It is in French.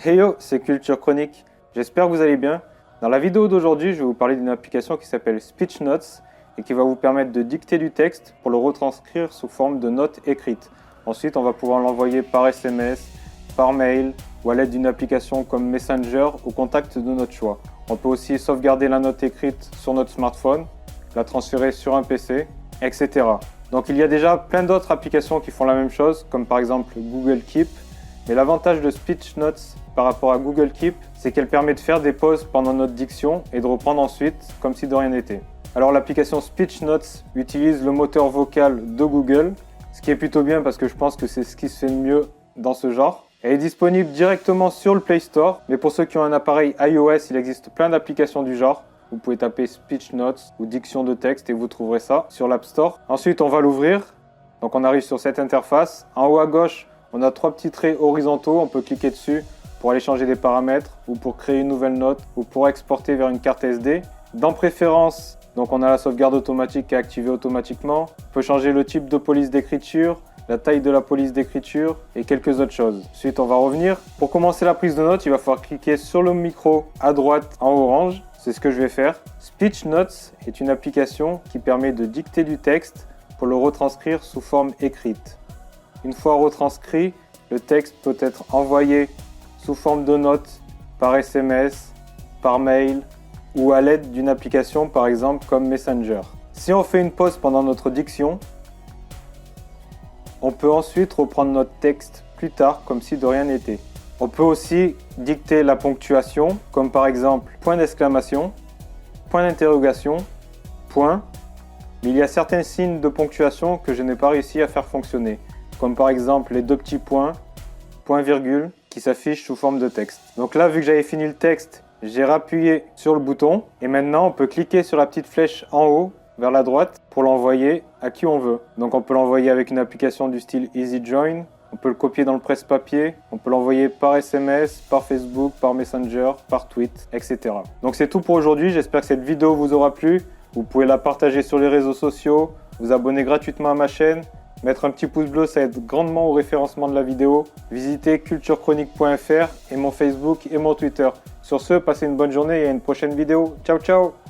Hey yo, c'est Culture Chronique. J'espère que vous allez bien. Dans la vidéo d'aujourd'hui, je vais vous parler d'une application qui s'appelle Speech Notes et qui va vous permettre de dicter du texte pour le retranscrire sous forme de notes écrites. Ensuite, on va pouvoir l'envoyer par SMS, par mail ou à l'aide d'une application comme Messenger au contact de notre choix. On peut aussi sauvegarder la note écrite sur notre smartphone, la transférer sur un PC, etc. Donc il y a déjà plein d'autres applications qui font la même chose, comme par exemple Google Keep. Mais l'avantage de Speech Notes par rapport à Google Keep, c'est qu'elle permet de faire des pauses pendant notre diction et de reprendre ensuite comme si de rien n'était. Alors l'application Speech Notes utilise le moteur vocal de Google, ce qui est plutôt bien parce que je pense que c'est ce qui se fait de mieux dans ce genre. Elle est disponible directement sur le Play Store, mais pour ceux qui ont un appareil iOS, il existe plein d'applications du genre. Vous pouvez taper Speech Notes ou diction de texte et vous trouverez ça sur l'App Store. Ensuite, on va l'ouvrir. Donc on arrive sur cette interface. En haut à gauche, on a trois petits traits horizontaux. On peut cliquer dessus pour aller changer des paramètres ou pour créer une nouvelle note ou pour exporter vers une carte SD. Dans Préférences, donc on a la sauvegarde automatique qui est activée automatiquement. On peut changer le type de police d'écriture, la taille de la police d'écriture et quelques autres choses. Ensuite, on va revenir. Pour commencer la prise de notes, il va falloir cliquer sur le micro à droite en orange. C'est ce que je vais faire. Speech Notes est une application qui permet de dicter du texte pour le retranscrire sous forme écrite. Une fois retranscrit, le texte peut être envoyé sous forme de notes par SMS, par mail ou à l'aide d'une application par exemple comme Messenger. Si on fait une pause pendant notre diction, on peut ensuite reprendre notre texte plus tard comme si de rien n'était. On peut aussi dicter la ponctuation, comme par exemple point d'exclamation, point d'interrogation, point. Mais il y a certains signes de ponctuation que je n'ai pas réussi à faire fonctionner, comme par exemple les deux petits points, point virgule, qui s'affichent sous forme de texte. Donc là, vu que j'avais fini le texte, j'ai rappuyé sur le bouton et maintenant on peut cliquer sur la petite flèche en haut vers la droite pour l'envoyer à qui on veut. Donc on peut l'envoyer avec une application du style EasyJoin. On peut le copier dans le presse-papier, on peut l'envoyer par SMS, par Facebook, par Messenger, par tweet, etc. Donc c'est tout pour aujourd'hui, j'espère que cette vidéo vous aura plu. Vous pouvez la partager sur les réseaux sociaux, vous abonner gratuitement à ma chaîne, mettre un petit pouce bleu, ça aide grandement au référencement de la vidéo. Visitez culturechronique.fr et mon Facebook et mon Twitter. Sur ce, passez une bonne journée et à une prochaine vidéo. Ciao ciao!